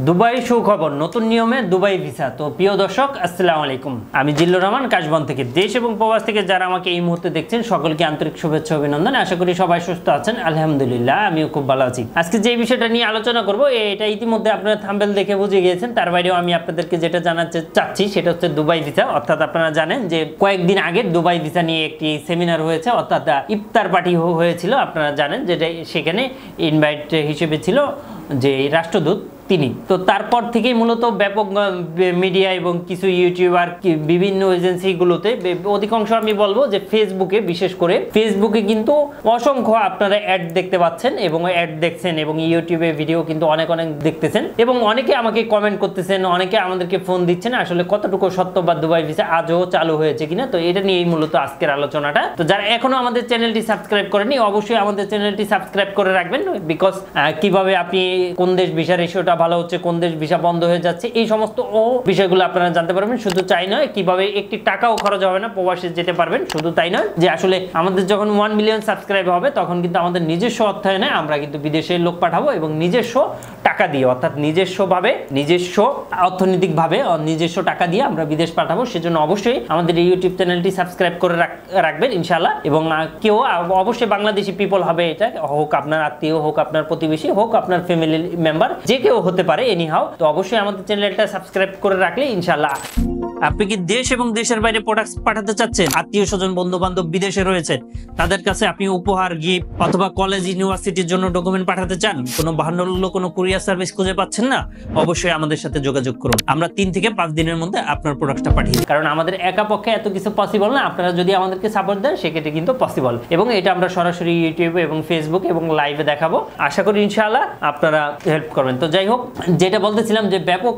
Dubai সুখবর, নতুন নিয়মে দুবাই ভিসা। তো প্রিয় দর্শক, আসসালামু আলাইকুম। আমি জিল্লুর রহমান কাশবন থেকে। দেশ এবং প্রবাস থেকে যারা আমাকে এই মুহূর্তে দেখছেন সকলকে আন্তরিক শুভেচ্ছা অভিনন্দন। আশা করি সবাই সুস্থ আছেন। আলহামদুলিল্লাহ, আমিও খুব ভালো আছি। আজকে যে বিষয়টা নিয়ে আলোচনা করব, এটা ইতিমধ্যে আপনারা থাম্বনেল দেখে বুঝে গিয়েছেন। তার বাইরেও আমি আপনাদেরকে যেটা জানাতে চাচ্ছি সেটা হচ্ছে দুবাই ভিসা। অর্থাৎ আপনারা জানেন যে কয়েকদিন আগে দুবাই ভিসা নিয়ে একটি সেমিনার হয়েছে, অর্থাৎ ইফতার পার্টি হয়েছিল। আপনারা জানেন যে সেখানে ইনভাইট হিসেবে ছিল যে রাষ্ট্রদূত তিনি। তো তারপর থেকেই মূলত ব্যাপক মিডিয়া এবং কিছু ইউটিউবার, বিভিন্ন এজেন্সিগুলোতে, অধিকাংশ আমি বলবো যে ফেসবুকে, বিশেষ করে ফেসবুকে কিন্তু অসংখ্য আপনারা অ্যাড দেখতে পাচ্ছেন এবং অ্যাড দেখছেন, এবং ইউটিউবে ভিডিও কিন্তু অনেক দেখতেছেন, এবং অনেকে আমাকে কমেন্ট করতেছেন, অনেকে আমাদেরকে ফোন দিচ্ছেন আসলে কতটুকু সত্য বা দুবাই ভিসা আজও চালু হয়েছে কিনা। তো এটা নিয়েই মূলত আজকের আলোচনাটা। তো যারা এখনো আমাদের চ্যানেলটি সাবস্ক্রাইব করেনি, অবশ্যই আমাদের চ্যানেলটি সাবস্ক্রাইব করে রাখবেন। বিকজ কিভাবে আপনি কোন দেশ ভিসার রেশিওটা ভালো হচ্ছে, কোন দেশ ভিসা বন্ধ হয়ে যাচ্ছে, এই সমস্ত বিষয়গুলো আপনারা জানতে পারবেন। শুধু তাই নয়, কিভাবে একটি টাকাও খরচ হবে না, প্রবাসে যেতে পারবেন। শুধু তাই নয়, যে আসলে আমাদের যখন 1 মিলিয়ন সাবস্ক্রাইব হবে তখন কিন্তু আমাদের নিজস্ব অর্থায়নে আমরা কিন্তু বিদেশে লোক পাঠাবো, এবং নিজস্ব টাকা দিয়ে, অর্থাৎ নিজস্বভাবে, নিজস্ব অর্থনৈতিকভাবে নিজস্ব টাকা দিয়ে আমরা বিদেশ পাঠাবো। সেজন্য অবশ্যই আমাদের এই ইউটিউব চ্যানেলটি সাবস্ক্রাইব করে রাখবেন ইনশাআল্লাহ। এবং কেউ অবশ্যই বাংলাদেশি পিপল হবে, এটা হোক আপনার আত্মীয়, হোক আপনার প্রতিবেশী, হোক আপনার ফ্যামিলি মেম্বার, যে কেউ হতে পারে এনিহাও। তো অবশ্যই আমাদের চ্যানেলটা সাবস্ক্রাইব করে রাখলে ইনশাআল্লাহ। আপনি কি দেশ এবং দেশের বাইরে প্রোডাক্ট পাঠাতে চাচ্ছেন? আত্মীয় স্বজন, বন্ধু বান্ধব বিদেশে রয়েছে, তাদের কাছে আপনি উপহার, গিফট অথবা কলেজ, ইউনিভার্সিটির জন্য ডকুমেন্ট পাঠাতে চান, কোনো বাহান্ন কোনো কুরিয়ার সার্ভিস খুঁজে পাচ্ছেন না? অবশ্যই আমাদের সাথে যোগাযোগ করুন। আমরা 3 থেকে 5 দিনের মধ্যে আপনার প্রোডাক্টটা পাঠিয়ে দিই। কারণ আমাদের একা পক্ষে এত কিছু পসিবল না। আপনারা যদি আমাদেরকে সাপোর্ট দেন সেক্ষেত্রে কিন্তু পসিবল, এবং এটা আমরা সরাসরি ইউটিউবে এবং ফেসবুক এবং লাইভে দেখাবো। আশা করি ইনশাআল্লাহ আপনারা হেল্প করবেন। তো যাই হোক, যেটা বলতেছিলাম যে ব্যাপক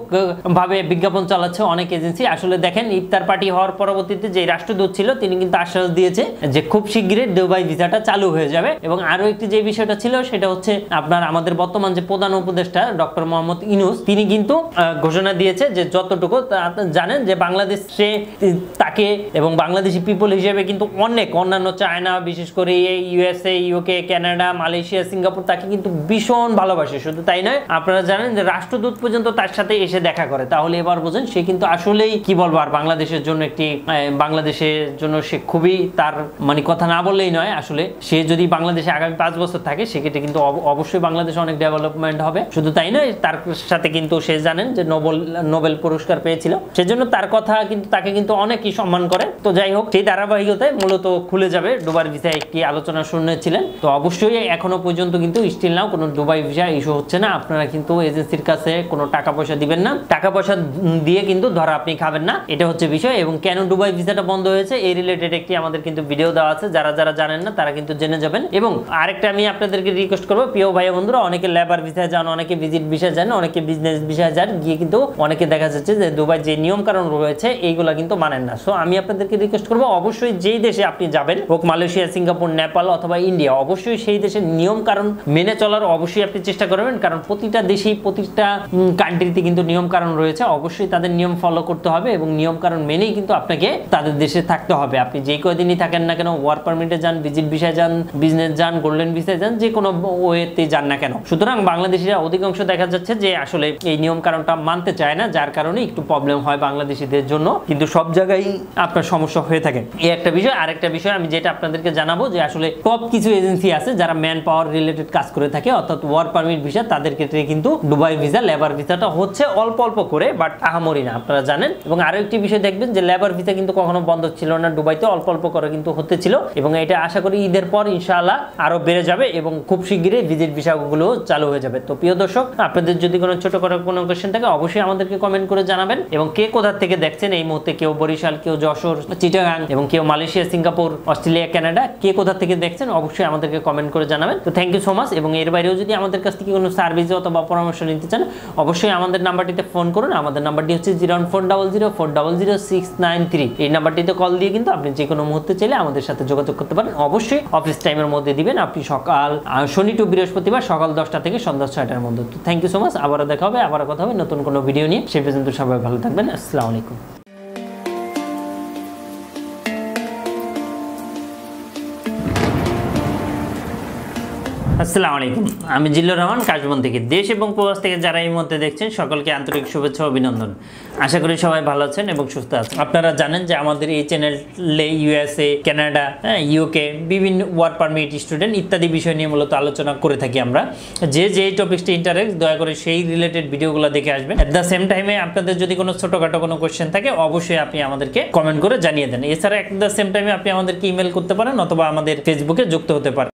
ভাবে বিজ্ঞাপন চালাচ্ছে অনেক এজেন্সি। আসলে দেখেন, ইফতার পার্টি হওয়ার পরবর্তীতে যে রাষ্ট্রদূত ছিল তিনি কিন্তু আশ্বাস দিয়েছে যে খুব শীঘ্রই দুবাই ভিসাটা চালু হয়ে যাবে। এবং আরো একটি যে বিষয়টা ছিল সেটা হচ্ছে আপনার আমাদের বর্তমান যে প্রধান উপদেষ্টা ডক্টর মোহাম্মদ ইউনূস, তিনি কিন্তু ঘোষণা দিয়েছে যে যতটুকু জানেন যে বাংলাদেশে তাকে এবং বাংলাদেশি পিপল হিসেবে কিন্তু অনেক অন্যান্য, চায়না, বিশেষ করে USA, UK, Canada, Malaysia, Singapore তাকে কিন্তু ভীষণ ভালোবাসে। শুধু তাই নয়, আপনারা জানেন যে রাষ্ট্রদূত পর্যন্ত তার সাথে এসে দেখা করে। তাহলে এবার বোঝেন সে কিন্তু আসলেই কি বলবো, আর বাংলাদেশের জন্য বাংলাদেশের জন্য সে খুবই, তার মানে কথা না বললেই নয়। আসলে সে যদি বাংলাদেশে আগামী 5 বছর থাকে সেক্ষেত্রে কিন্তু অবশ্যই বাংলাদেশে অনেক ডেভেলপমেন্ট হবে। শুধু তাই নয়, তার সাথে কিন্তু সে জানেন যে নোবেল পুরস্কার পেয়েছিল, সেজন্য তার কথা কিন্তু তাকে কিন্তু অনেকেই সম্মান করে। তো যাই হোক, সেই ধারাবাহিকতায় মূলত খুলে যাবে দুবাই ভিসা একটি আলোচনা শুনেছিলেন। তো অবশ্যই এখনো পর্যন্ত কিন্তু স্টিল নাও কোনো দুবাই ভিসা ইস্যু হচ্ছে না। আপনারা কিন্তু এজেন্সির কাছে কোনো টাকা পয়সা দিবেন না, টাকা পয়সা দিয়ে কিন্তু ধরা আপনি খাবেন না, এটা হচ্ছে বিষয়। এবং কেন দুবাই ভিসাটা বন্ধ হয়েছে এই রিলেটেড একটি আমাদের কিন্তু ভিডিও দেওয়া আছে, যারা জানেন না তারা কিন্তু জেনে যাবেন। এবং আরেকটা আমি আপনাদেরকে রিকোয়েস্ট করবো, প্রিয় ভাই বন্ধুরা, অনেকে লেবার ভিসায় যান, অনেকে ভিজিট ভিসায় যান, অনেকে বিজনেস ভিসায় যান, গিয়ে কিন্তু অনেকে দেখা যাচ্ছে যে দুবাই যে নিয়ম কারণ রয়েছে এইগুলা কিন্তু মানেন না। সো আমি আপনাদেরকে রিকোয়েস্ট করবো, অবশ্যই যেই দেশে আপনি যাবেন, হোক মালয়েশিয়া, সিঙ্গাপুর, নেপাল অথবা ইন্ডিয়া, অবশ্যই সেই দেশের নিয়ম কারণ মেনে চলার অবশ্যই আপনি চেষ্টা করবেন। কারণ প্রতিটা দেশেই, প্রতিটা কান্ট্রিতে কিন্তু নিয়ম কারণ রয়েছে, অবশ্যই তাদের নিয়ম ফলো করতে হবে, এবং নিয়ম কারণ মেনেই কিন্তু আপনাকে তাদের দেশে থাকতে হবে। আপনি যে কয়দিনই থাকেন না কেন, ওয়ার্ক পারমিটে যান, ভিজিট ভিসায় যান, বিজনেস যান, গোল্ডেন ভিসায় যান, যে কোনো ওয়েতে যান না কেন। সুতরাং বাংলাদেশিরা অধিকাংশ দেখা যাচ্ছে যে আসলে এই নিয়ম কারণটা মানতে চায় না, যার কারণে একটু প্রবলেম হয় বাংলাদেশিদের জন্য, কিন্তু সব জায়গায় আপনার সমস্যা হয়ে থাকে। এই একটা বিষয়। আরেকটা বিষয় আমি যেটা আপনাদেরকে জানাবো, যে আসলে টপ কিছু এজেন্সি আছে যারা ম্যান পাওয়ার রিলেটেড কাজ করে থাকে, অর্থাৎ ওয়ার্ক পারমিট ভিসা, তাদের ক্ষেত্রে কিন্তু দুবাই ভিসা, লেবার ভিসাটা হচ্ছে অল্প অল্প করে, বাট আহামরি না, আপনারা জানেন। এবং আরো একটি বিষয় দেখবেন যে লেবার ভিসা কিন্তু কখনো বন্ধ ছিল না, দুবাইতে অল্প অল্প করে কিন্তু হতে ছিল, এবং এটা আশা করি ঈদের পর ইনশাআল্লাহ আরো বেড়ে যাবে, এবং খুব শীঘ্রই ভিজিট ভিসাগুলো চালু হয়ে যাবে। তো প্রিয় দর্শক, আপনাদের যদি কোনো ছোট করে কোনো কোশ্চেন থাকে অবশ্যই আমাদেরকে কমেন্ট করে জানাবেন। এবং কে কোথা থেকে দেখছেন এই মুহূর্তে, কেউ বরিশাল, কেউ যশোর, চিটাগাং, এবং কেউ মালয়েশিয়া, সিঙ্গাপুর, অস্ট্রেলিয়া, কানাডা, কে কোথা থেকে দেখছেন অবশ্যই আমাদেরকে কমেন্ট করে জানাবেন। তো থ্যাংক ইউ সো মাচ। এবং এর বাইরেও যদি আমাদের কাছ থেকে কোনো সার্ভিস অথবা পরামর্শ নিতে চান অবশ্যই আমাদের নাম্বারটিতে ফোন করুন। আমাদের নাম্বারটি হচ্ছে 01400400693। এই নাম্বারটিতে কল দিয়ে কিন্তু আপনি যে কোনো মুহূর্তে চাইলে আমাদের সাথে যোগাযোগ করতে পারেন। অবশ্যই অফিস টাইমের মধ্যে দিবেন, আপনি সকাল শনি টু বৃহস্পতিবার সকাল 10টা থেকে সন্ধ্যা 6টার মধ্যে। তো থ্যাংক ইউ সো মাচ। আবারও দেখা হবে, আবারও কথা হবে নতুন কোনো ভিডিও নিয়ে। সে পর্যন্ত সবাই ভালো থাকবেন। আসসালামু আলাইকুম। আসসালামু আলাইকুম, আমি জিল্লুর রহমান কাশবন থেকে। দেশ এবং প্রবাস থেকে যারা এই মুহূর্তে দেখছেন সকলকে আন্তরিক শুভেচ্ছা ও অভিনন্দন। আশা করি সবাই ভালো আছেন এবং সুস্থ আছেন। আপনারা জানেন যে আমাদের এই চ্যানেলে ইউএসএ, কানাডা, ইউকে বিভিন্ন ওয়ার্ক পারমিট, স্টুডেন্ট ইত্যাদি বিষয় নিয়ে মূলত আলোচনা করে থাকি আমরা। যে টপিকসটি ইন্টারেস্ট, দয়া করে সেই রিলেটেড ভিডিওগুলো দেখে আসবেন। এট দ্য সেম টাইমে আপনাদের যদি কোনো ছোটোখাটো কোনো কোয়েশ্চেন থাকে অবশ্যই আপনি আমাদেরকে কমেন্ট করে জানিয়ে দেন। এছাড়া এট দ্য সেম টাইমে আপনি আমাদেরকে ইমেল করতে পারেন অথবা আমাদের ফেসবুকে যুক্ত হতে পারেন।